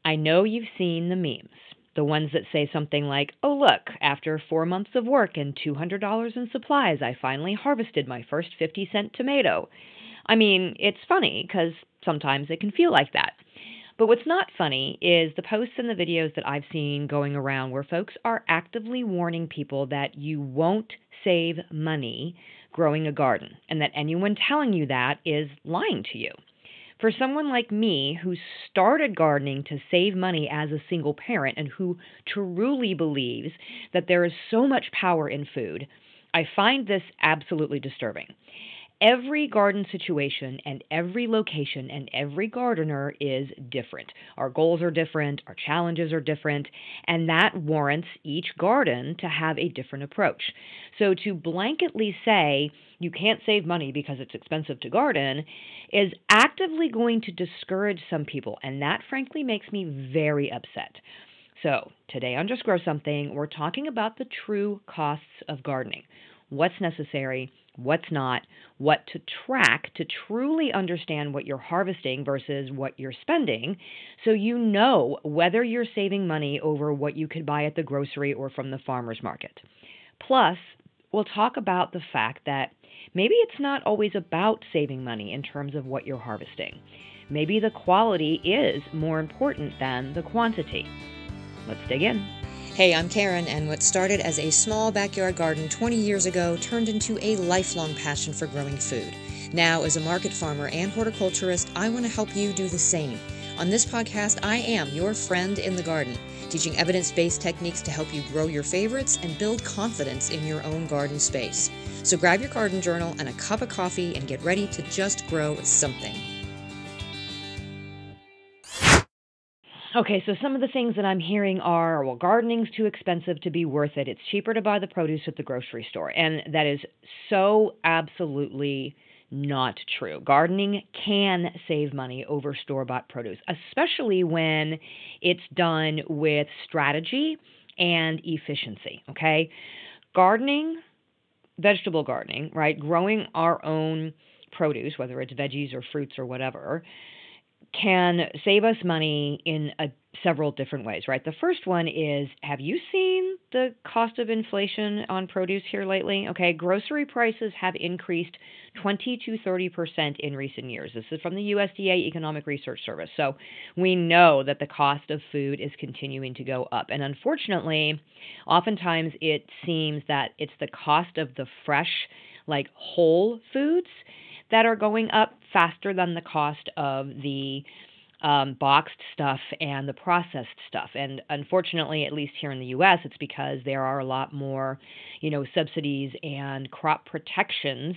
I know you've seen the memes, the ones that say something like, oh, look, after 4 months of work and $200 in supplies, I finally harvested my first 50-cent tomato. I mean, it's funny because sometimes it can feel like that. But what's not funny is the posts and the videos that I've seen going around where folks are actively warning people that you won't save money growing a garden and that anyone telling you that is lying to you. For someone like me who started gardening to save money as a single parent and who truly believes that there is so much power in food, I find this absolutely disturbing. Every garden situation and every location and every gardener is different. Our goals are different, our challenges are different, and that warrants each garden to have a different approach. So to blanketly say you can't save money because it's expensive to garden is actively going to discourage some people, and that frankly makes me very upset. So, today on Just Grow Something, we're talking about the true costs of gardening. What's necessary, what's not, what to track to truly understand what you're harvesting versus what you're spending, so you know whether you're saving money over what you could buy at the grocery or from the farmer's market. Plus, we'll talk about the fact that maybe it's not always about saving money in terms of what you're harvesting. Maybe the quality is more important than the quantity. Let's dig in. Hey, I'm Karen, and what started as a small backyard garden 20 years ago turned into a lifelong passion for growing food. Now, as a market farmer and horticulturist, I want to help you do the same. On this podcast, I am your friend in the garden, teaching evidence-based techniques to help you grow your favorites and build confidence in your own garden space. So grab your garden journal and a cup of coffee and get ready to just grow something. Okay, so some of the things that I'm hearing are, well, gardening's too expensive to be worth it. It's cheaper to buy the produce at the grocery store. And that is so absolutely not true. Gardening can save money over store-bought produce, especially when it's done with strategy and efficiency, okay? Gardening, vegetable gardening, right, growing our own produce, whether it's veggies or fruits or whatever, can save us money in several different ways, right? The first one is, have you seen the cost of inflation on produce here lately? Okay, grocery prices have increased 20 to 30% in recent years. This is from the USDA Economic Research Service. So we know that the cost of food is continuing to go up. And unfortunately, oftentimes it seems that it's the cost of the fresh, like whole foods that are going up faster than the cost of the boxed stuff and the processed stuff. And unfortunately, at least here in the U.S., it's because there are a lot more, subsidies and crop protections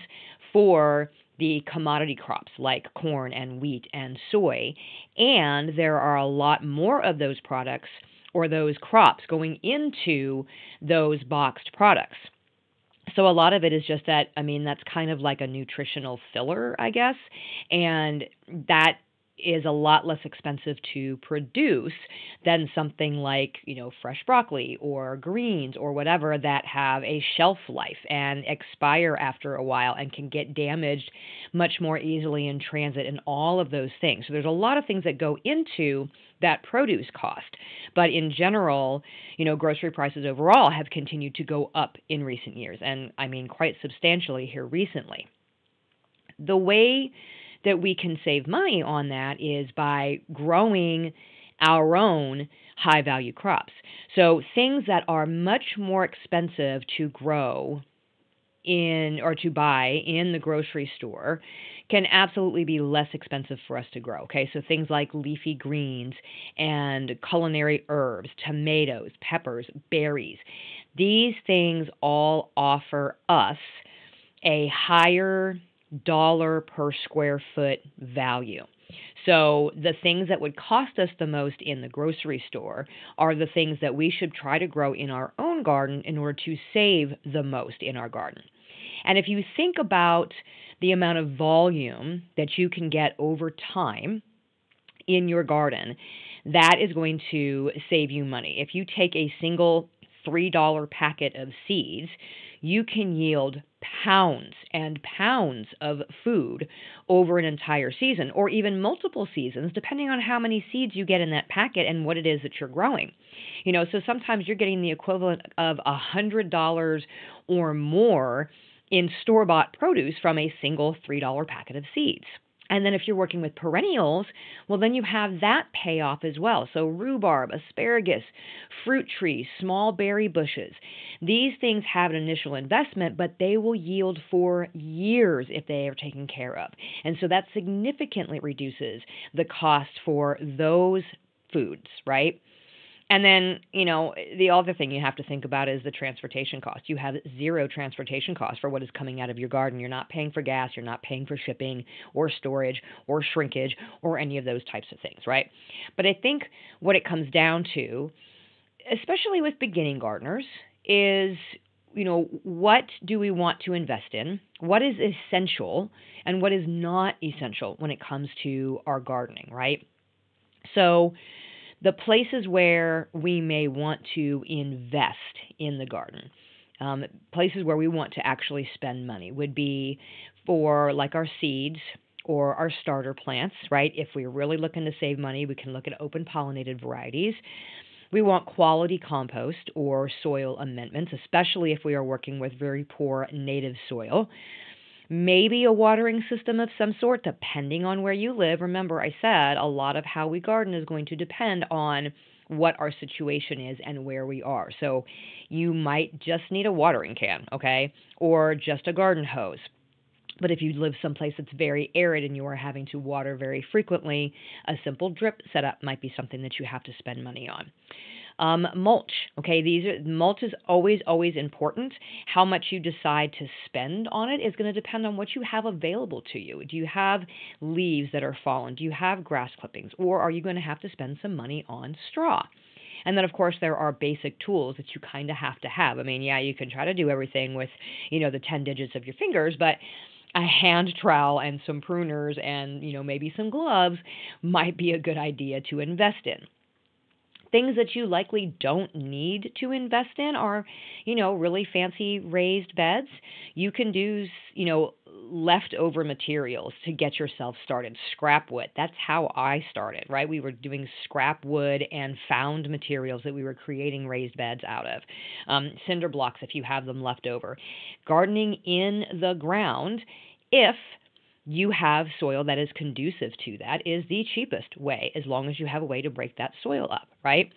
for the commodity crops like corn and wheat and soy. And there are a lot more of those products or those crops going into those boxed products. So a lot of it is just that, that's kind of like a nutritional filler, I guess, and that is a lot less expensive to produce than something like, fresh broccoli or greens or whatever that have a shelf life and expire after a while and can get damaged much more easily in transit and all of those things. So there's a lot of things that go into that produce cost. But in general, grocery prices overall have continued to go up in recent years, and quite substantially here recently. The way that we can save money on that is by growing our own high-value crops. So things that are much more expensive to grow in or to buy in the grocery store can absolutely be less expensive for us to grow. Okay, so things like leafy greens and culinary herbs, tomatoes, peppers, berries. These things all offer us a higher dollar per square foot value. So the things that would cost us the most in the grocery store are the things that we should try to grow in our own garden in order to save the most in our garden. And if you think about the amount of volume that you can get over time in your garden, that is going to save you money. If you take a single $3 packet of seeds, you can yield pounds and pounds of food over an entire season, or even multiple seasons, depending on how many seeds you get in that packet and what it is that you're growing. So sometimes you're getting the equivalent of $100 or more in store-bought produce from a single $3 packet of seeds. And then if you're working with perennials, well, then you have that payoff as well. So rhubarb, asparagus, fruit trees, small berry bushes. These things have an initial investment, but they will yield for years if they are taken care of. And so that significantly reduces the cost for those foods, right? And then, the other thing you have to think about is the transportation cost. You have zero transportation cost for what is coming out of your garden. You're not paying for gas. You're not paying for shipping or storage or shrinkage or any of those types of things, right? But I think what it comes down to, especially with beginning gardeners, is, what do we want to invest in? What is essential and what is not essential when it comes to our gardening, right? So the places where we may want to invest in the garden, places where we want to actually spend money would be for like our seeds or our starter plants, right? If we're really looking to save money, we can look at open pollinated varieties. We want quality compost or soil amendments, especially if we are working with very poor native soil. Maybe a watering system of some sort, depending on where you live. Remember, I said a lot of how we garden is going to depend on what our situation is and where we are. So you might just need a watering can, okay, or just a garden hose. But if you live someplace that's very arid and you are having to water very frequently, a simple drip setup might be something that you have to spend money on. Mulch, okay, mulch is always important. How much you decide to spend on it is going to depend on what you have available to you. Do you have leaves that are fallen? Do you have grass clippings? Or are you going to have to spend some money on straw? And then, of course, there are basic tools that you kind of have to have. I mean, yeah, you can try to do everything with, the 10 digits of your fingers, but a hand trowel and some pruners and, maybe some gloves might be a good idea to invest in. Things that you likely don't need to invest in are, really fancy raised beds. You can do, leftover materials to get yourself started. Scrap wood. That's how I started, right? We were doing scrap wood and found materials that we were creating raised beds out of. Cinder blocks, if you have them left over. Gardening in the ground, if you have soil that is conducive to that, is the cheapest way, as long as you have a way to break that soil up, right?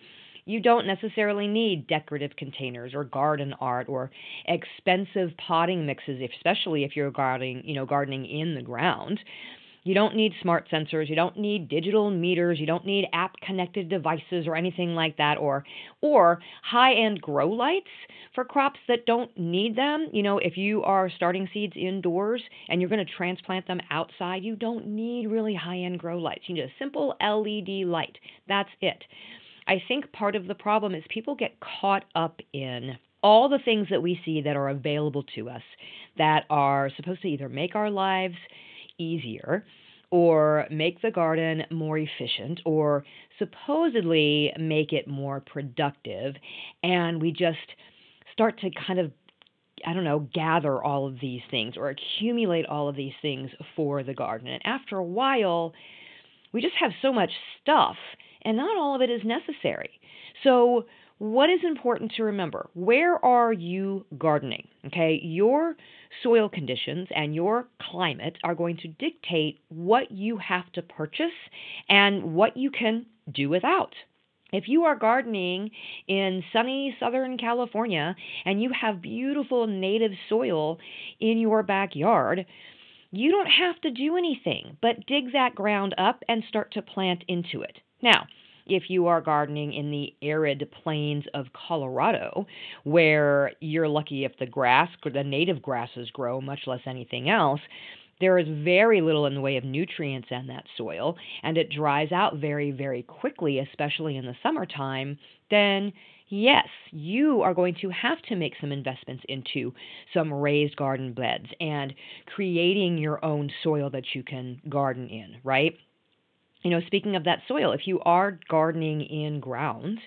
You don't necessarily need decorative containers or garden art or expensive potting mixes, especially if you're gardening in the ground. You don't need smart sensors. You don't need digital meters. You don't need app-connected devices or anything like that, or high-end grow lights for crops that don't need them. If you are starting seeds indoors and you're going to transplant them outside, you don't need really high-end grow lights. You need a simple LED light. That's it. I think part of the problem is people get caught up in all the things that we see that are available to us that are supposed to either make our lives easier or make the garden more efficient or supposedly make it more productive. And we just start to kind of, gather all of these things or accumulate all of these things for the garden. And after a while, we just have so much stuff and not all of it is necessary. So what is important to remember? Where are you gardening? Okay, your soil conditions and your climate are going to dictate what you have to purchase and what you can do without. If you are gardening in sunny Southern California and you have beautiful native soil in your backyard, you don't have to do anything but dig that ground up and start to plant into it. Now, if you are gardening in the arid plains of Colorado, where you're lucky if the native grasses grow, much less anything else, there is very little in the way of nutrients in that soil, and it dries out very, very quickly, especially in the summertime, then yes, you are going to have to make some investments into some raised garden beds and creating your own soil that you can garden in, right? Speaking of that soil, if you are gardening in ground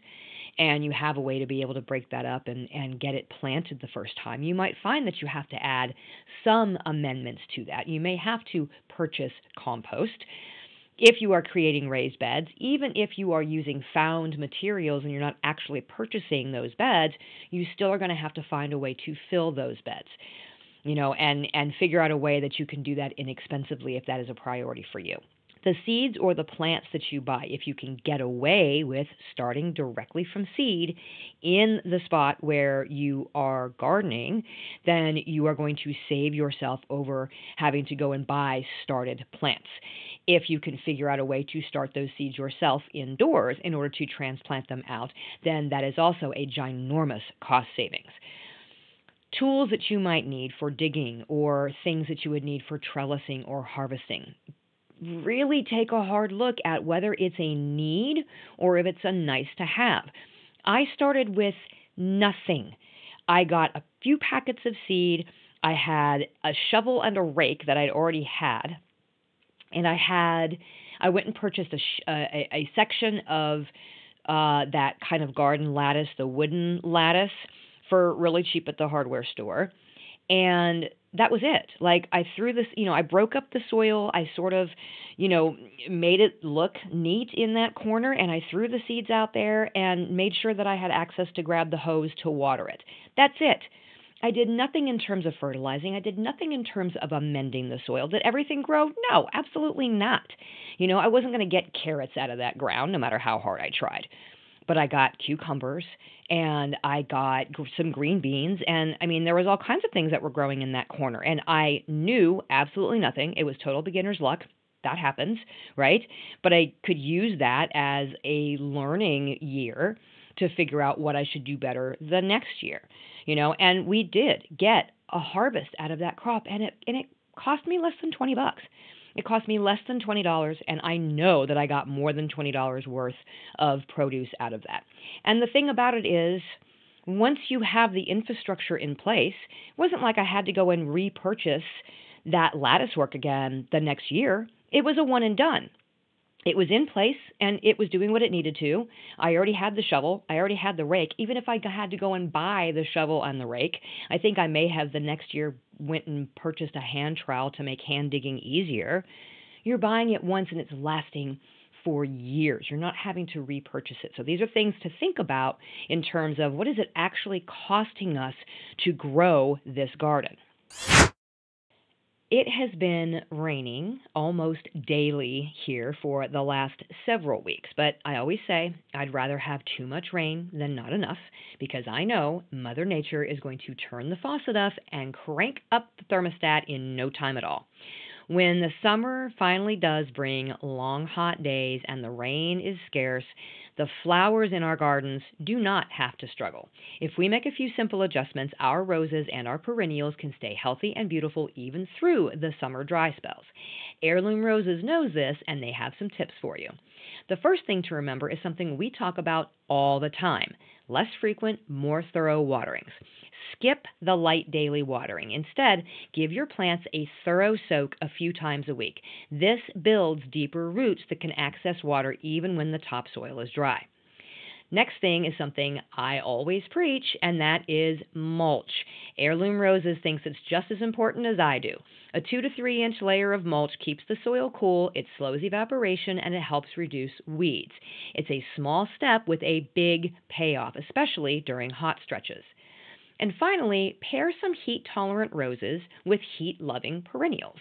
and you have a way to be able to break that up and get it planted the first time, you might find that you have to add some amendments to that. You may have to purchase compost if you are creating raised beds. Even if you are using found materials and you're not actually purchasing those beds, you still are going to have to find a way to fill those beds, and figure out a way that you can do that inexpensively if that is a priority for you. The seeds or the plants that you buy, if you can get away with starting directly from seed in the spot where you are gardening, then you are going to save yourself over having to go and buy started plants. If you can figure out a way to start those seeds yourself indoors in order to transplant them out, then that is also a ginormous cost savings. Tools that you might need for digging or things that you would need for trellising or harvesting. Really take a hard look at whether it's a need or if it's a nice to have. I started with nothing. I got a few packets of seed. I had a shovel and a rake that I'd already had. And I went and purchased a section of that kind of garden lattice, the wooden lattice, for really cheap at the hardware store. And that was it. Like, I threw this, I broke up the soil. I sort of, made it look neat in that corner, and I threw the seeds out there and made sure that I had access to grab the hose to water it. That's it. I did nothing in terms of fertilizing. I did nothing in terms of amending the soil. Did everything grow? No, absolutely not. I wasn't going to get carrots out of that ground no matter how hard I tried. But I got cucumbers and I got some green beans. And there was all kinds of things that were growing in that corner. And I knew absolutely nothing. It was total beginner's luck. That happens, right? But I could use that as a learning year to figure out what I should do better the next year, and we did get a harvest out of that crop, and it cost me less than $20. It cost me less than $20, and I know that I got more than $20 worth of produce out of that. And the thing about it is, once you have the infrastructure in place, it wasn't like I had to go and repurchase that lattice work again the next year. It was a one and done. It was in place, and it was doing what it needed to. I already had the shovel. I already had the rake. Even if I had to go and buy the shovel and the rake, I think I may have the next year went and purchased a hand trowel to make hand digging easier. You're buying it once, and it's lasting for years. You're not having to repurchase it. So these are things to think about in terms of what is it actually costing us to grow this garden. It has been raining almost daily here for the last several weeks, but I always say I'd rather have too much rain than not enough, because I know Mother Nature is going to turn the faucet off and crank up the thermostat in no time at all. When the summer finally does bring long, hot days and the rain is scarce, the flowers in our gardens do not have to struggle. If we make a few simple adjustments, our roses and our perennials can stay healthy and beautiful even through the summer dry spells. Heirloom Roses knows this, and they have some tips for you. The first thing to remember is something we talk about all the time: less frequent, more thorough waterings. Skip the light daily watering. Instead, give your plants a thorough soak a few times a week. This builds deeper roots that can access water even when the topsoil is dry. Next thing is something I always preach, and that is mulch. Heirloom Roses thinks it's just as important as I do. A 2 to 3 inch layer of mulch keeps the soil cool, it slows evaporation, and it helps reduce weeds. It's a small step with a big payoff, especially during hot stretches. And finally, pair some heat-tolerant roses with heat-loving perennials.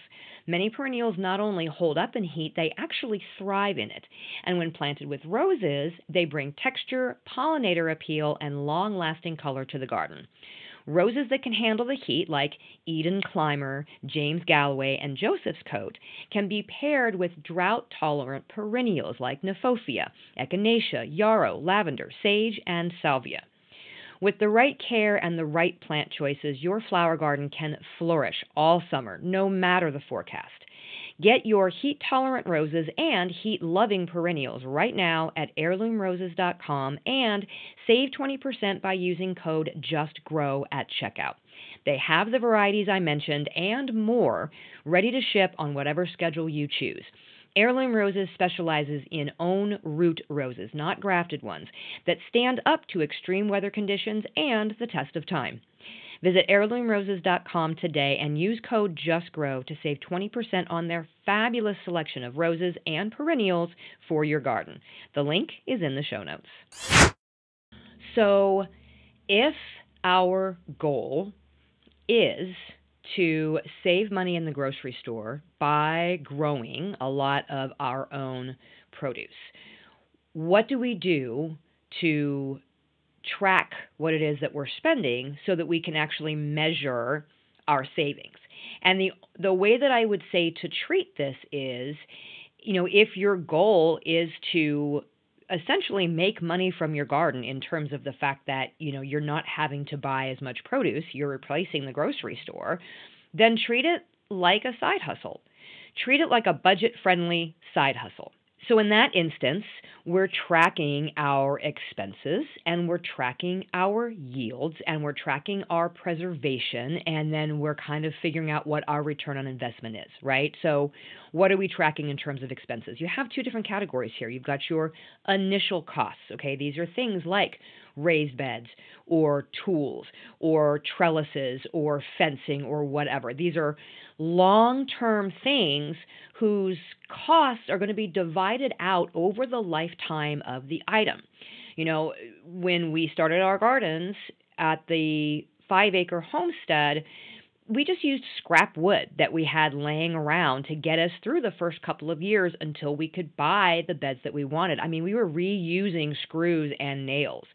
Many perennials not only hold up in heat, they actually thrive in it. And when planted with roses, they bring texture, pollinator appeal, and long-lasting color to the garden. Roses that can handle the heat, like Eden Climber, James Galloway, and Joseph's Coat, can be paired with drought-tolerant perennials like Nephofia, Echinacea, Yarrow, Lavender, Sage, and Salvia. With the right care and the right plant choices, your flower garden can flourish all summer, no matter the forecast. Get your heat-tolerant roses and heat-loving perennials right now at heirloomroses.com and save 20% by using code JUSTGROW at checkout. They have the varieties I mentioned and more ready to ship on whatever schedule you choose. Heirloom Roses specializes in own root roses, not grafted ones, that stand up to extreme weather conditions and the test of time. Visit heirloomroses.com today and use code JUSTGROW to save 20% on their fabulous selection of roses and perennials for your garden. The link is in the show notes. So, if our goal is to save money in the grocery store by growing a lot of our own produce, what do we do to track what it is that we're spending so that we can actually measure our savings? And the way that I would say to treat this is, if your goal is to essentially make money from your garden in terms of the fact that, you're not having to buy as much produce, you're replacing the grocery store, then treat it like a side hustle. Treat it like a budget-friendly side hustle. So in that instance, we're tracking our expenses and we're tracking our yields and we're tracking our preservation, and then we're kind of figuring out what our return on investment is, right? So what are we tracking in terms of expenses? You have two different categories here. You've got your initial costs, okay? These are things like raised beds or tools or trellises or fencing or whatever. These are long-term things whose costs are going to be divided out over the lifetime of the item. When we started our gardens at the 5-acre homestead, we just used scrap wood that we had laying around to get us through the first couple of years until we could buy the beds that we wanted. I mean, we were reusing screws and nails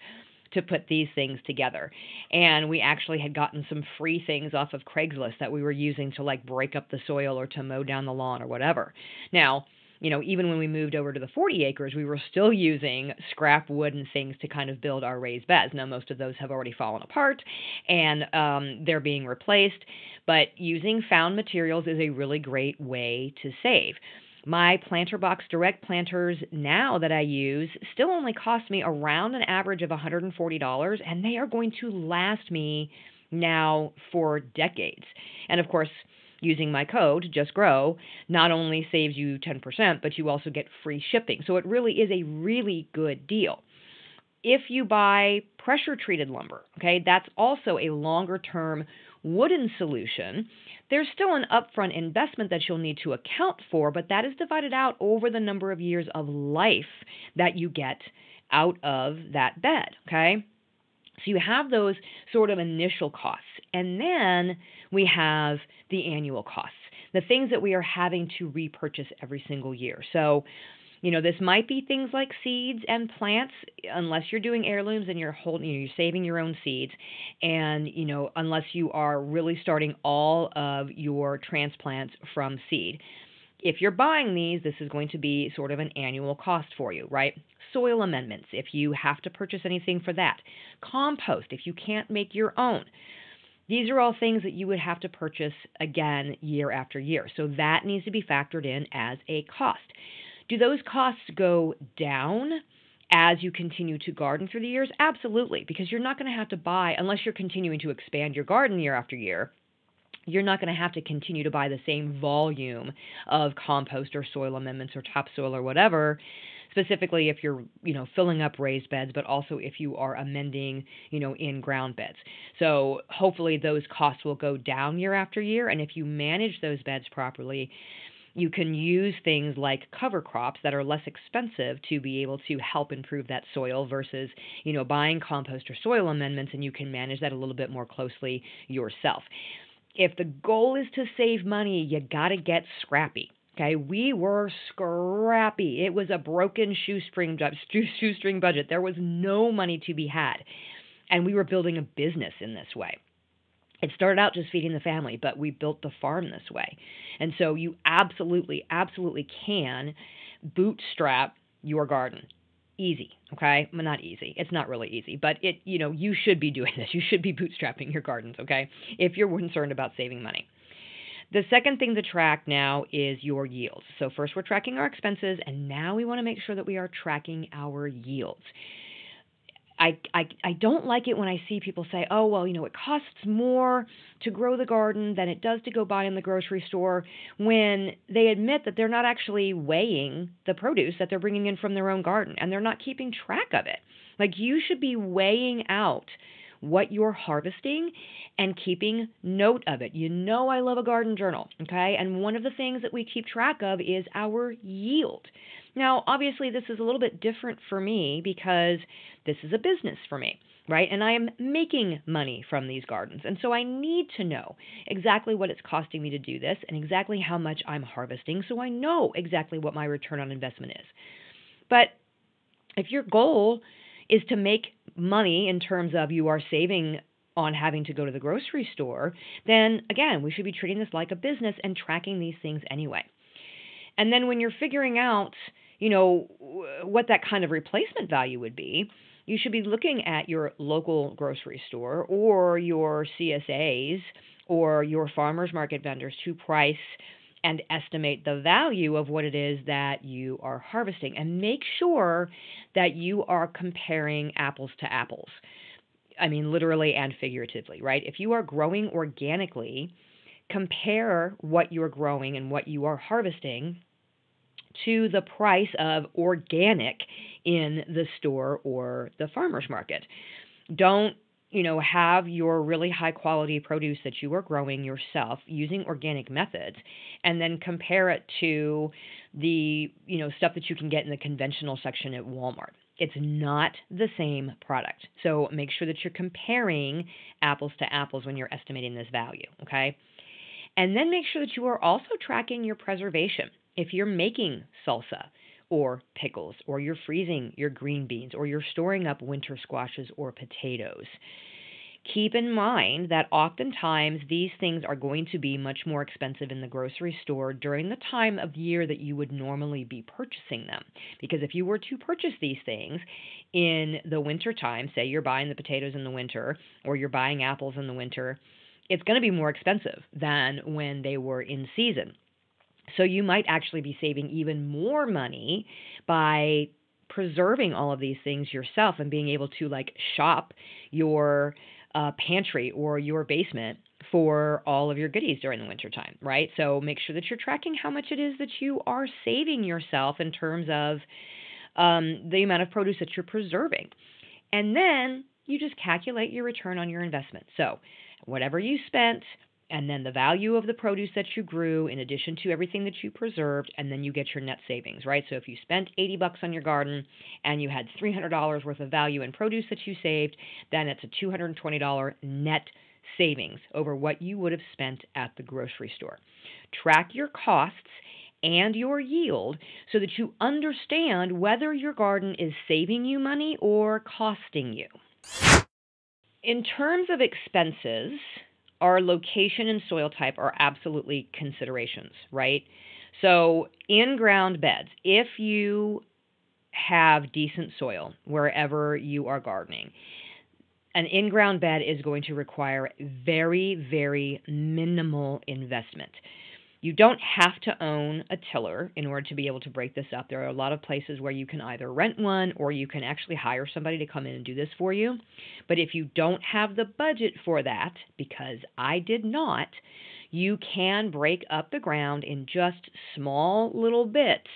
to put these things together. And we actually had gotten some free things off of Craigslist that we were using to break up the soil or to mow down the lawn or whatever. Now, even when we moved over to the 40 acres, we were still using scrap wood and things to kind of build our raised beds. Now, most of those have already fallen apart and they're being replaced, but using found materials is a really great way to save. My planter box direct planters now that I use still only cost me around an average of $140, and they are going to last me now for decades. And of course, using my code, JustGrow, not only saves you 10%, but you also get free shipping. So it really is a really good deal. If you buy pressure-treated lumber, okay, that's also a longer-term wooden solution. There's still an upfront investment that you'll need to account for, but that is divided out over the number of years of life that you get out of that bed, okay? So you have those sort of initial costs, and then we have the annual costs, the things that we are having to repurchase every single year. So this might be things like seeds and plants, unless you're doing heirlooms and you're saving your own seeds, and unless you are really starting all of your transplants from seed. If you're buying these, this is going to be sort of an annual cost for you, right? Soil amendments, if you have to purchase anything for that. Compost, if you can't make your own. These are all things that you would have to purchase again year after year. So that needs to be factored in as a cost. Do those costs go down as you continue to garden through the years? Absolutely, because you're not going to have to buy, unless you're continuing to expand your garden year after year, you're not going to have to continue to buy the same volume of compost or soil amendments or topsoil or whatever, specifically if you're, filling up raised beds, but also if you are amending, in ground beds. So hopefully those costs will go down year after year, and if you manage those beds properly, you can use things like cover crops that are less expensive to be able to help improve that soil versus, buying compost or soil amendments, and you can manage that a little bit more closely yourself. If the goal is to save money, you got to get scrappy. Okay, we were scrappy. It was a broken shoestring budget. There was no money to be had, and we were building a business in this way. It started out just feeding the family, but we built the farm this way. And so you absolutely, absolutely can bootstrap your garden. Easy, okay? Well, not easy. It's not really easy, but you should be doing this. You should be bootstrapping your gardens, okay? If you're concerned about saving money. The second thing to track now is your yields. So first we're tracking our expenses, and now we want to make sure that we are tracking our yields. I don't like it when I see people say, oh, well, it costs more to grow the garden than it does to go buy in the grocery store, when they admit that they're not actually weighing the produce that they're bringing in from their own garden, and they're not keeping track of it. Like, you should be weighing out what you're harvesting and keeping note of it. I love a garden journal, okay? And one of the things that we keep track of is our yield. Now, obviously, this is a little bit different for me because this is a business for me, right? And I am making money from these gardens. And so I need to know exactly what it's costing me to do this and exactly how much I'm harvesting, so I know exactly what my return on investment is. But if your goal is to make money in terms of you are saving on having to go to the grocery store, then again, we should be treating this like a business and tracking these things anyway. And then when you're figuring out, what that kind of replacement value would be, you should be looking at your local grocery store or your CSAs or your farmers market vendors to price and estimate the value of what it is that you are harvesting, and make sure that you are comparing apples to apples. I mean, literally and figuratively, right? If you are growing organically, compare what you're growing and what you are harvesting to the price of organic in the store or the farmer's market. Don't, have your really high quality produce that you are growing yourself using organic methods and then compare it to the, stuff that you can get in the conventional section at Walmart. It's not the same product. So make sure that you're comparing apples to apples when you're estimating this value, okay? And then make sure that you are also tracking your preservation. If you're making salsa or pickles, or you're freezing your green beans, or you're storing up winter squashes or potatoes, keep in mind that oftentimes these things are going to be much more expensive in the grocery store during the time of year that you would normally be purchasing them. Because if you were to purchase these things in the winter time, say you're buying the potatoes in the winter, or you're buying apples in the winter, it's going to be more expensive than when they were in season. So you might actually be saving even more money by preserving all of these things yourself and being able to shop your pantry or your basement for all of your goodies during the wintertime, right? So make sure that you're tracking how much it is that you are saving yourself in terms of the amount of produce that you're preserving. And then you just calculate your return on your investment. So whatever you spent, and then the value of the produce that you grew in addition to everything that you preserved, and then you get your net savings, right? So if you spent $80 on your garden and you had $300 worth of value in produce that you saved, then it's a $220 net savings over what you would have spent at the grocery store. Track your costs and your yield so that you understand whether your garden is saving you money or costing you. In terms of expenses, our location and soil type are absolutely considerations, right? So in-ground beds, if you have decent soil wherever you are gardening, an in-ground bed is going to require very, very minimal investment. You don't have to own a tiller in order to be able to break this up. There are a lot of places where you can either rent one or you can actually hire somebody to come in and do this for you. But if you don't have the budget for that, because I did not, you can break up the ground in just small little bits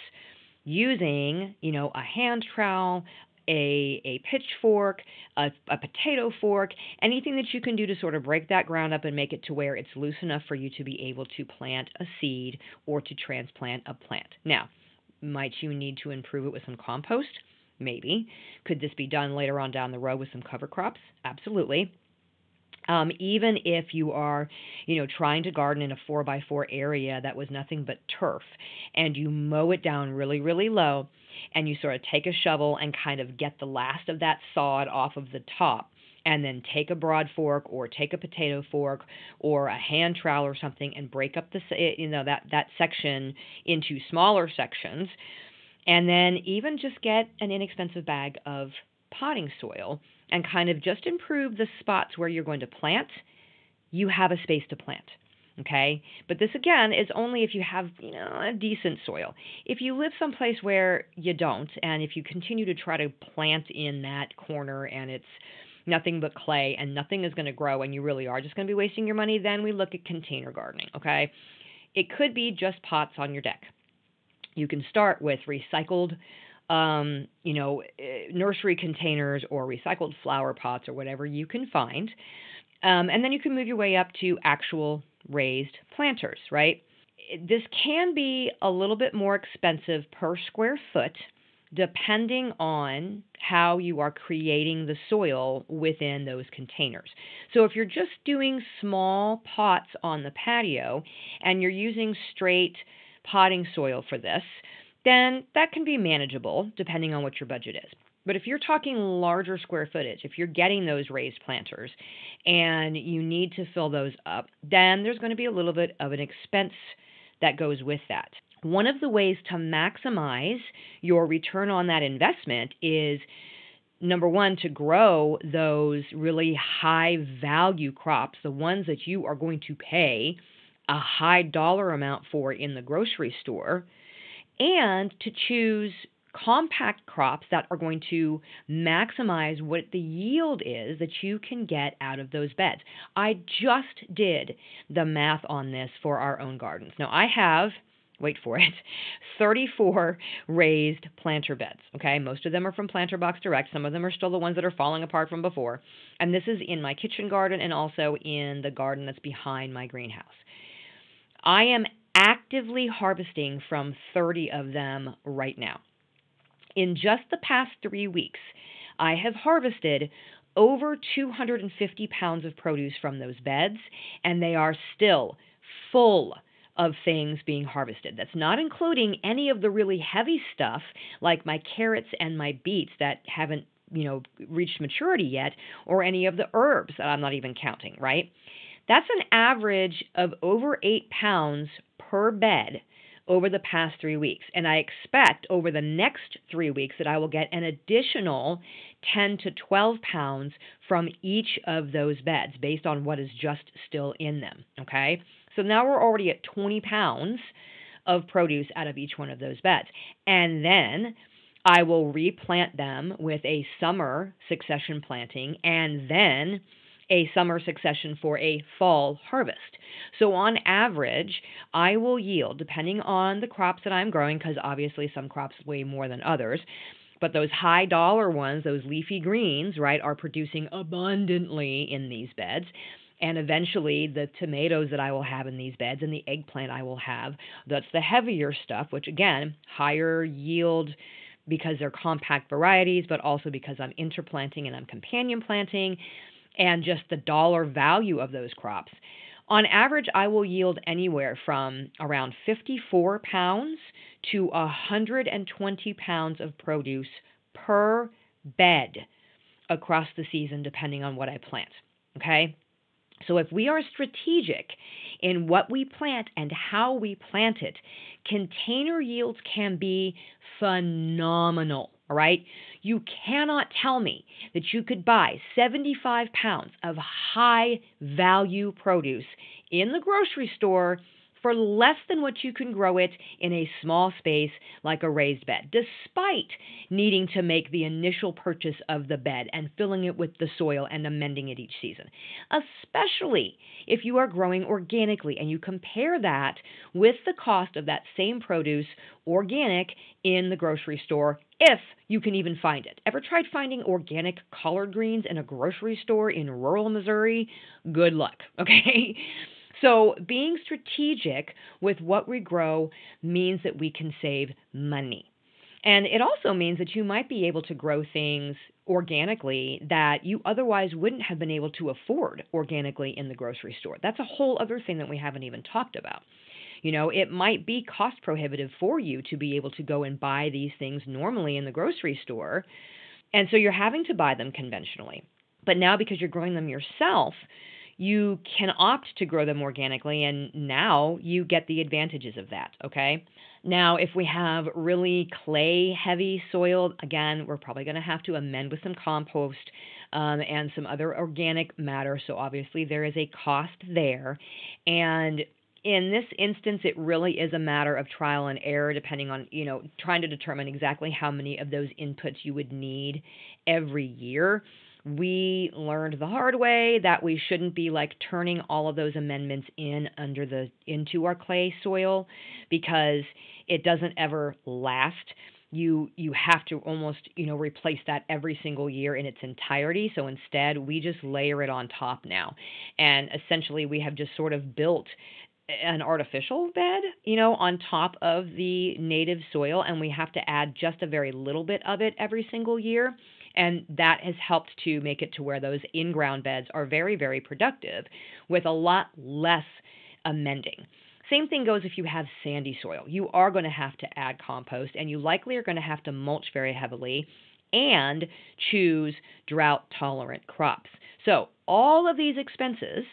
using, a hand trowel, a pitchfork, a potato fork, anything that you can do to sort of break that ground up and make it to where it's loose enough for you to be able to plant a seed or to transplant a plant. Now, might you need to improve it with some compost? Maybe. Could this be done later on down the road with some cover crops? Absolutely. Even if you are, trying to garden in a 4x4 area that was nothing but turf, and you mow it down really, really low, and you sort of take a shovel and kind of get the last of that sod off of the top, and then take a broad fork or take a potato fork or a hand trowel or something and break up that section into smaller sections, and then even just get an inexpensive bag of potting soil and kind of just improve the spots where you're going to plant, you have a space to plant. Okay. But this again is only if you have, a decent soil. If you live someplace where you don't, and if you continue to try to plant in that corner and it's nothing but clay and nothing is going to grow and you really are just going to be wasting your money, then we look at container gardening. Okay. It could be just pots on your deck. You can start with recycled nursery containers or recycled flower pots or whatever you can find. And then you can move your way up to actual raised planters, right? This can be a little bit more expensive per square foot depending on how you are creating the soil within those containers. So if you're just doing small pots on the patio and you're using straight potting soil for this, then that can be manageable depending on what your budget is. But if you're talking larger square footage, if you're getting those raised planters and you need to fill those up, then there's going to be a little bit of an expense that goes with that. One of the ways to maximize your return on that investment is, number one, to grow those really high value crops, the ones that you are going to pay a high dollar amount for in the grocery store, and to choose compact crops that are going to maximize what the yield is that you can get out of those beds. I just did the math on this for our own gardens. Now I have, wait for it, 34 raised planter beds. Okay, most of them are from Planter Box Direct. Some of them are still the ones that are falling apart from before. And this is in my kitchen garden and also in the garden that's behind my greenhouse. I am actively harvesting from 30 of them right now. In just the past 3 weeks, I have harvested over 250 pounds of produce from those beds, and they are still full of things being harvested. That's not including any of the really heavy stuff like my carrots and my beets that haven't, reached maturity yet, or any of the herbs that I'm not even counting, right? That's an average of over 8 pounds per bed over the past 3 weeks. And I expect over the next 3 weeks that I will get an additional 10 to 12 pounds from each of those beds based on what is just still in them. Okay. So now we're already at 20 pounds of produce out of each one of those beds. And then I will replant them with a summer succession planting and then a summer succession for a fall harvest. So on average, I will yield, depending on the crops that I'm growing, because obviously some crops weigh more than others, but those high dollar ones, those leafy greens, right, are producing abundantly in these beds. And eventually the tomatoes that I will have in these beds and the eggplant I will have, that's the heavier stuff, which again, higher yield because they're compact varieties, but also because I'm interplanting and I'm companion planting, and just the dollar value of those crops. On average, I will yield anywhere from around 54 pounds to 120 pounds of produce per bed across the season, depending on what I plant. Okay? So if we are strategic in what we plant and how we plant it, container yields can be phenomenal. All right? You cannot tell me that you could buy 75 pounds of high value produce in the grocery store for less than what you can grow it in a small space like a raised bed, despite needing to make the initial purchase of the bed and filling it with the soil and amending it each season, especially if you are growing organically and you compare that with the cost of that same produce organic in the grocery store, if you can even find it. Ever tried finding organic collard greens in a grocery store in rural Missouri? Good luck, okay? So being strategic with what we grow means that we can save money. And it also means that you might be able to grow things organically that you otherwise wouldn't have been able to afford organically in the grocery store. That's a whole other thing that we haven't even talked about. It might be cost prohibitive for you to be able to go and buy these things normally in the grocery store. And so you're having to buy them conventionally. But now because you're growing them yourself, you can opt to grow them organically, and now you get the advantages of that, okay? Now, if we have really clay heavy soil, again, we're probably going to have to amend with some compost and some other organic matter. So, obviously, there is a cost there. And in this instance, it really is a matter of trial and error, depending on, trying to determine exactly how many of those inputs you would need every year. We learned the hard way that we shouldn't be like turning all of those amendments into our clay soil, because it doesn't ever last. You have to almost, replace that every single year in its entirety. So instead, we just layer it on top now. And essentially, we have just sort of built an artificial bed, on top of the native soil, and we have to add just a very little bit of it every single year. And that has helped to make it to where those in-ground beds are very, very productive with a lot less amending. Same thing goes if you have sandy soil. You are going to have to add compost, and you likely are going to have to mulch very heavily and choose drought-tolerant crops. So all of these expenses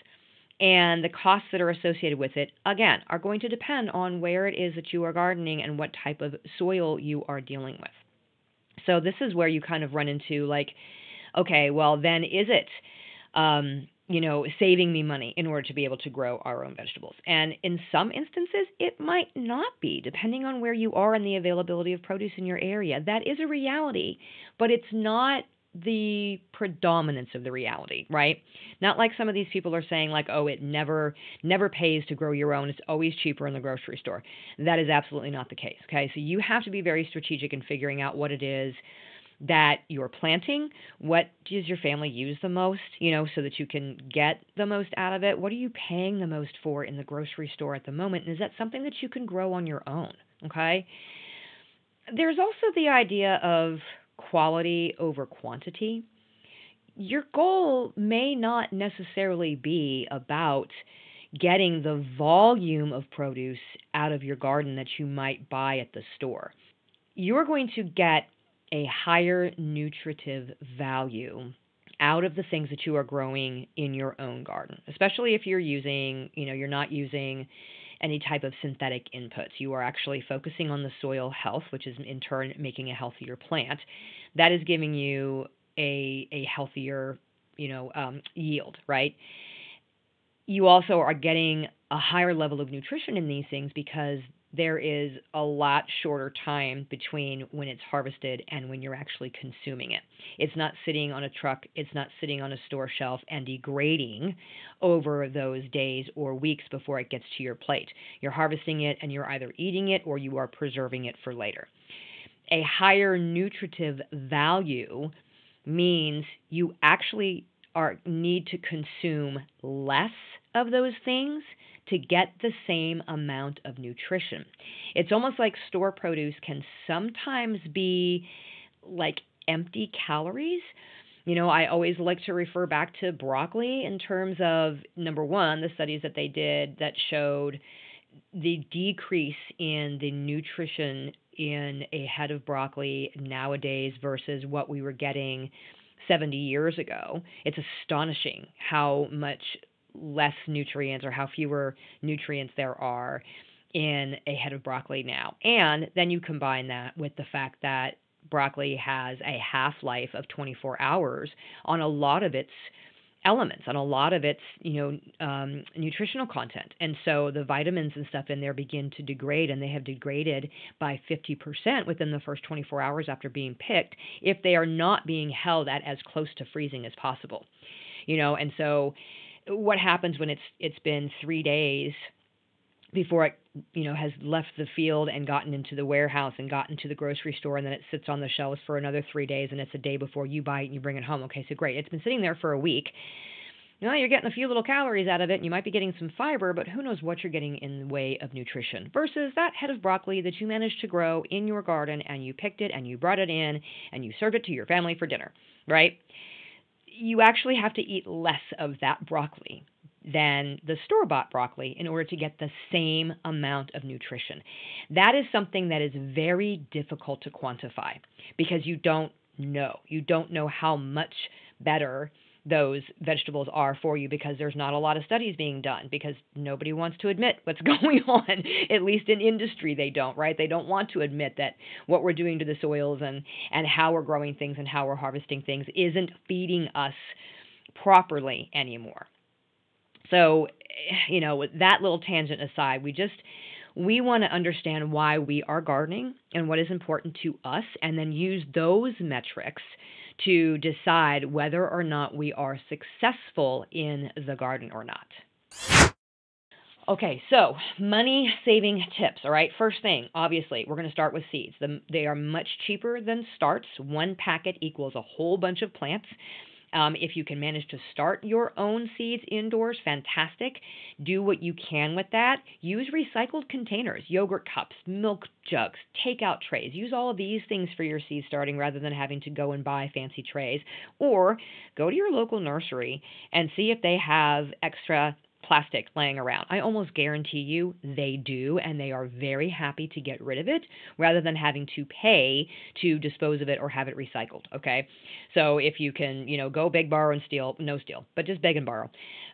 and the costs that are associated with it, again, are going to depend on where it is that you are gardening and what type of soil you are dealing with. So this is where you kind of run into like, okay, well then is it, saving me money in order to be able to grow our own vegetables? And in some instances, it might not be, depending on where you are and the availability of produce in your area. That is a reality, but it's not the predominance of the reality, right? Not like some of these people are saying like, oh, it never pays to grow your own. It's always cheaper in the grocery store. That is absolutely not the case. Okay. So you have to be very strategic in figuring out what it is that you're planting. What does your family use the most, so that you can get the most out of it? What are you paying the most for in the grocery store at the moment? And is that something that you can grow on your own? Okay. There's also the idea of quality over quantity. Your goal may not necessarily be about getting the volume of produce out of your garden that you might buy at the store. You're going to get a higher nutritive value out of the things that you are growing in your own garden, especially if you're not using any type of synthetic inputs. You are actually focusing on the soil health, which is in turn making a healthier plant. That is giving you a healthier, yield, right? You also are getting a higher level of nutrition in these things because there is a lot shorter time between when it's harvested and when you're actually consuming it. It's not sitting on a truck, it's not sitting on a store shelf and degrading over those days or weeks before it gets to your plate. You're harvesting it and you're either eating it or you are preserving it for later. A higher nutritive value means you actually need to consume less of those things to get the same amount of nutrition. It's almost like store produce can sometimes be like empty calories. I always like to refer back to broccoli in terms of, number one, the studies that they did that showed the decrease in the nutrition in a head of broccoli nowadays versus what we were getting 70 years ago. It's astonishing how much less nutrients or how fewer nutrients there are in a head of broccoli now. And then you combine that with the fact that broccoli has a half-life of 24 hours on a lot of its elements, on a lot of its, nutritional content. And so the vitamins and stuff in there begin to degrade, and they have degraded by 50% within the first 24 hours after being picked if they are not being held at as close to freezing as possible. And so what happens when it's been 3 days before it, has left the field and gotten into the warehouse and gotten to the grocery store, and then it sits on the shelves for another 3 days, and it's a day before you buy it and you bring it home. Okay, so great. It's been sitting there for a week. You're getting a few little calories out of it, and you might be getting some fiber, but who knows what you're getting in the way of nutrition versus that head of broccoli that you managed to grow in your garden, and you picked it and you brought it in and you served it to your family for dinner, right? You actually have to eat less of that broccoli than the store-bought broccoli in order to get the same amount of nutrition. That is something that is very difficult to quantify because you don't know. You don't know how much better those vegetables are for you, because there's not a lot of studies being done, because nobody wants to admit what's going on. At least in industry, they don't, right? They don't want to admit that what we're doing to the soils and how we're growing things and how we're harvesting things isn't feeding us properly anymore. So, with that little tangent aside, we want to understand why we are gardening and what is important to us, and then use those metrics to decide whether or not we are successful in the garden or not. Okay, so money saving tips. All right, first thing, obviously, we're going to start with seeds. They are much cheaper than starts. One packet equals a whole bunch of plants. If you can manage to start your own seeds indoors, fantastic. Do what you can with that. Use recycled containers, yogurt cups, milk jugs, takeout trays. Use all of these things for your seed starting rather than having to go and buy fancy trays. Or go to your local nursery and see if they have extra plastic laying around. I almost guarantee you they do, and they are very happy to get rid of it rather than having to pay to dispose of it or have it recycled, okay? So if you can, go beg, borrow, and steal, no steal, but just beg and borrow,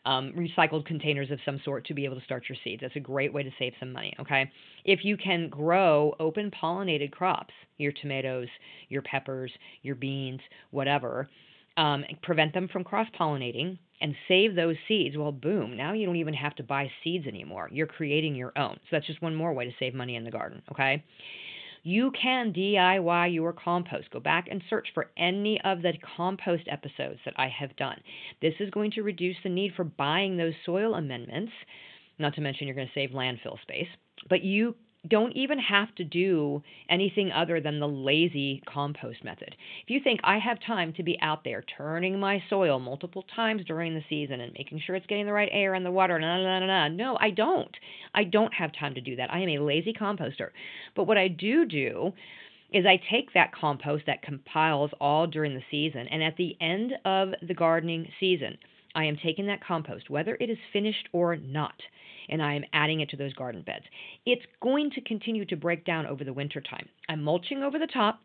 recycled containers of some sort to be able to start your seeds. That's a great way to save some money, okay? If you can grow open pollinated crops, your tomatoes, your peppers, your beans, whatever, prevent them from cross-pollinating and save those seeds, well, boom, now you don't even have to buy seeds anymore. You're creating your own. So that's just one more way to save money in the garden, okay? You can DIY your compost. Go back and search for any of the compost episodes that I have done. This is going to reduce the need for buying those soil amendments, not to mention you're going to save landfill space, but you don't even have to do anything other than the lazy compost method. If you think I have time to be out there turning my soil multiple times during the season and making sure it's getting the right air and the water, no, I don't. I don't have time to do that. I am a lazy composter. But what I do is I take that compost that compiles all during the season, and at the end of the gardening season, I am taking that compost, whether it is finished or not, and I am adding it to those garden beds. It's going to continue to break down over the winter time. I'm mulching over the top,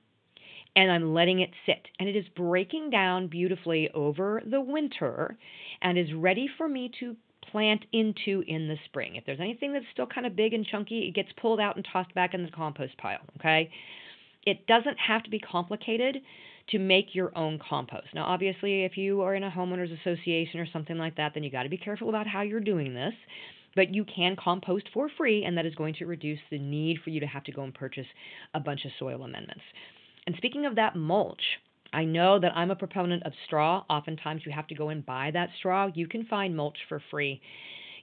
and I'm letting it sit, and it is breaking down beautifully over the winter and is ready for me to plant into in the spring. If there's anything that's still kind of big and chunky, it gets pulled out and tossed back in the compost pile, okay? It doesn't have to be complicated to make your own compost. Now, obviously, if you are in a homeowners association or something like that, then you got to be careful about how you're doing this. But you can compost for free, and that is going to reduce the need for you to have to go and purchase a bunch of soil amendments. And speaking of that mulch, I know that I'm a proponent of straw. Oftentimes you have to go and buy that straw. You can find mulch for free.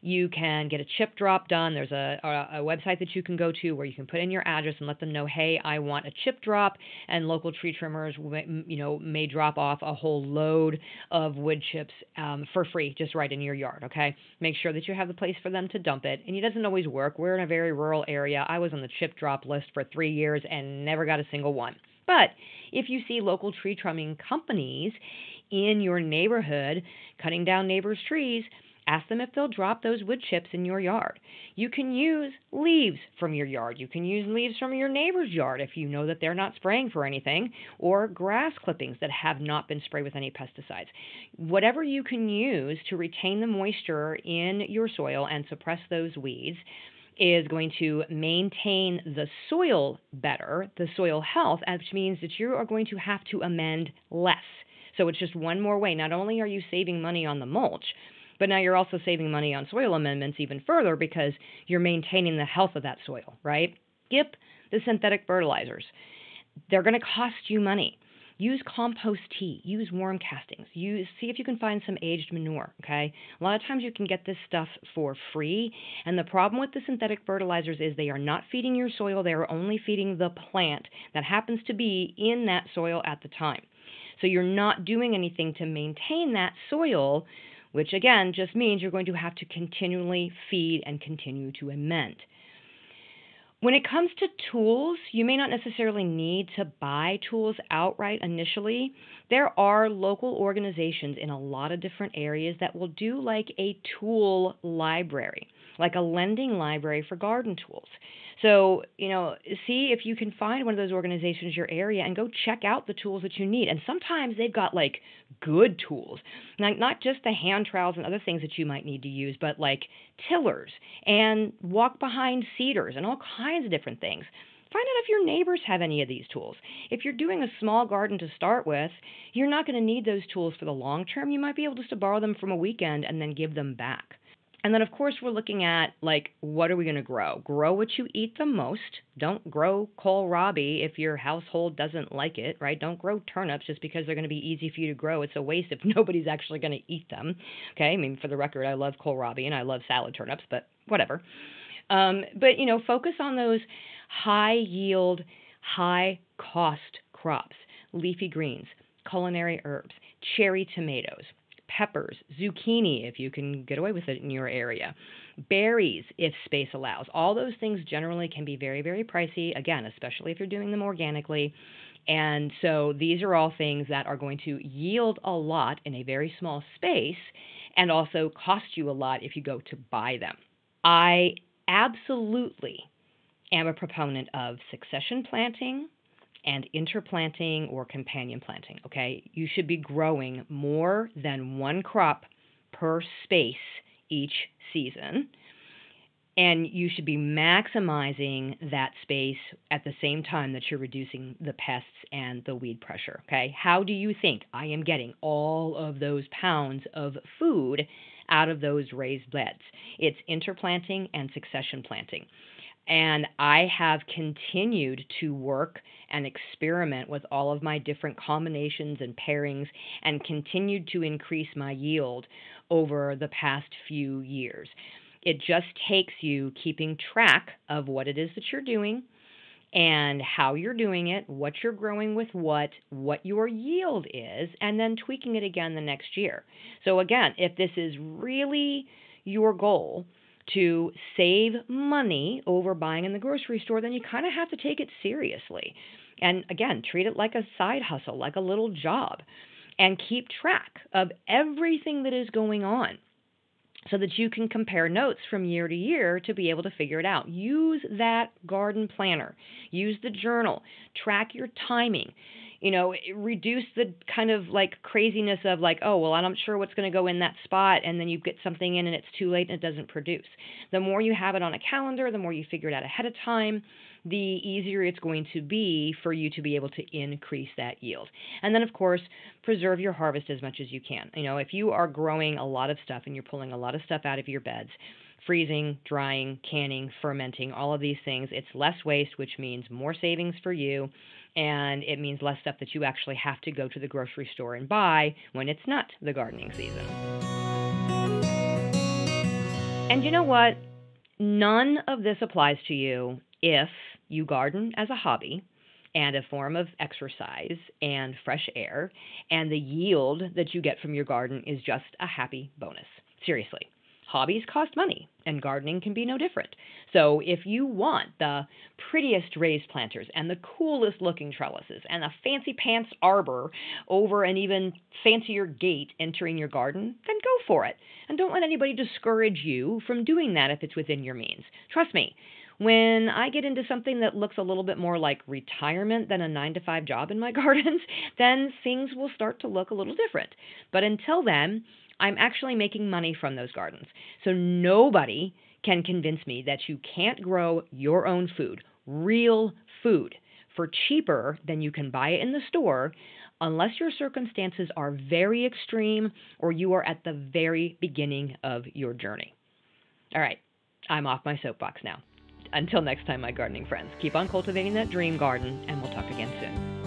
You can get a chip drop done. There's a website that you can go to where you can put in your address and let them know, hey, I want a chip drop, and local tree trimmers may drop off a whole load of wood chips for free just right in your yard, okay? Make sure that you have the place for them to dump it, and it doesn't always work. We're in a very rural area. I was on the chip drop list for 3 years and never got a single one. But if you see local tree trimming companies in your neighborhood cutting down neighbors' trees, ask them if they'll drop those wood chips in your yard. You can use leaves from your yard. You can use leaves from your neighbor's yard if you know that they're not spraying for anything, or grass clippings that have not been sprayed with any pesticides. Whatever you can use to retain the moisture in your soil and suppress those weeds is going to maintain the soil better, the soil health, which means that you are going to have to amend less. So it's just one more way. Not only are you saving money on the mulch, but now you're also saving money on soil amendments even further because you're maintaining the health of that soil, right? Skip the synthetic fertilizers. They're going to cost you money. Use compost tea. Use worm castings. See if you can find some aged manure, okay? A lot of times you can get this stuff for free, and the problem with the synthetic fertilizers is they are not feeding your soil. They are only feeding the plant that happens to be in that soil at the time. So you're not doing anything to maintain that soil, which again just means you're going to have to continually feed and continue to amend. When it comes to tools, you may not necessarily need to buy tools outright initially. There are local organizations in a lot of different areas that will do like a tool library. like a lending library for garden tools. So, see if you can find one of those organizations in your area and go check out the tools that you need. And sometimes they've got like good tools, like not just the hand trowels and other things that you might need to use, but like tillers and walk behind seeders and all kinds of different things. Find out if your neighbors have any of these tools. If you're doing a small garden to start with, you're not going to need those tools for the long term. You might be able just to borrow them from a weekend and then give them back. And then, of course, we're looking at, like, what are we going to grow? Grow what you eat the most. Don't grow kohlrabi if your household doesn't like it, right? Don't grow turnips just because they're going to be easy for you to grow. It's a waste if nobody's actually going to eat them, okay? I mean, for the record, I love kohlrabi and I love salad turnips, but whatever. But, focus on those high-yield, high-cost crops, leafy greens, culinary herbs, cherry tomatoes, peppers, zucchini, if you can get away with it in your area, berries, if space allows. All those things generally can be very, very pricey, again, especially if you're doing them organically. And so these are all things that are going to yield a lot in a very small space and also cost you a lot if you go to buy them. I absolutely am a proponent of succession planting and interplanting or companion planting, okay? You should be growing more than one crop per space each season, and you should be maximizing that space at the same time that you're reducing the pests and the weed pressure, okay? How do you think I am getting all of those pounds of food out of those raised beds? It's interplanting and succession planting. And I have continued to work and experiment with all of my different combinations and pairings and continued to increase my yield over the past few years. It just takes you keeping track of what it is that you're doing and how you're doing it, what you're growing with what your yield is, and then tweaking it again the next year. So again, if this is really your goal to save money over buying in the grocery store, then you kind of have to take it seriously. And again, treat it like a side hustle, like a little job, and keep track of everything that is going on so that you can compare notes from year to year to be able to figure it out. Use that garden planner. Use the journal. Track your timing. Reduce the kind of like craziness of like, oh, well, I'm not sure what's going to go in that spot, and then you get something in and it's too late and it doesn't produce. The more you have it on a calendar, the more you figure it out ahead of time, the easier it's going to be for you to be able to increase that yield. And then, of course, preserve your harvest as much as you can. If you are growing a lot of stuff and you're pulling a lot of stuff out of your beds, freezing, drying, canning, fermenting, all of these things, it's less waste, which means more savings for you, and it means less stuff that you actually have to go to the grocery store and buy when it's not the gardening season. And you know what? None of this applies to you if you garden as a hobby and a form of exercise and fresh air, and the yield that you get from your garden is just a happy bonus. Seriously. Hobbies cost money, and gardening can be no different. So if you want the prettiest raised planters and the coolest looking trellises and a fancy pants arbor over an even fancier gate entering your garden, then go for it. And don't let anybody discourage you from doing that if it's within your means. Trust me, when I get into something that looks a little bit more like retirement than a 9-to-5 job in my gardens, then things will start to look a little different. But until then, I'm actually making money from those gardens. So nobody can convince me that you can't grow your own food, real food, for cheaper than you can buy it in the store, unless your circumstances are very extreme or you are at the very beginning of your journey. All right, I'm off my soapbox now. Until next time, my gardening friends, keep on cultivating that dream garden, and we'll talk again soon.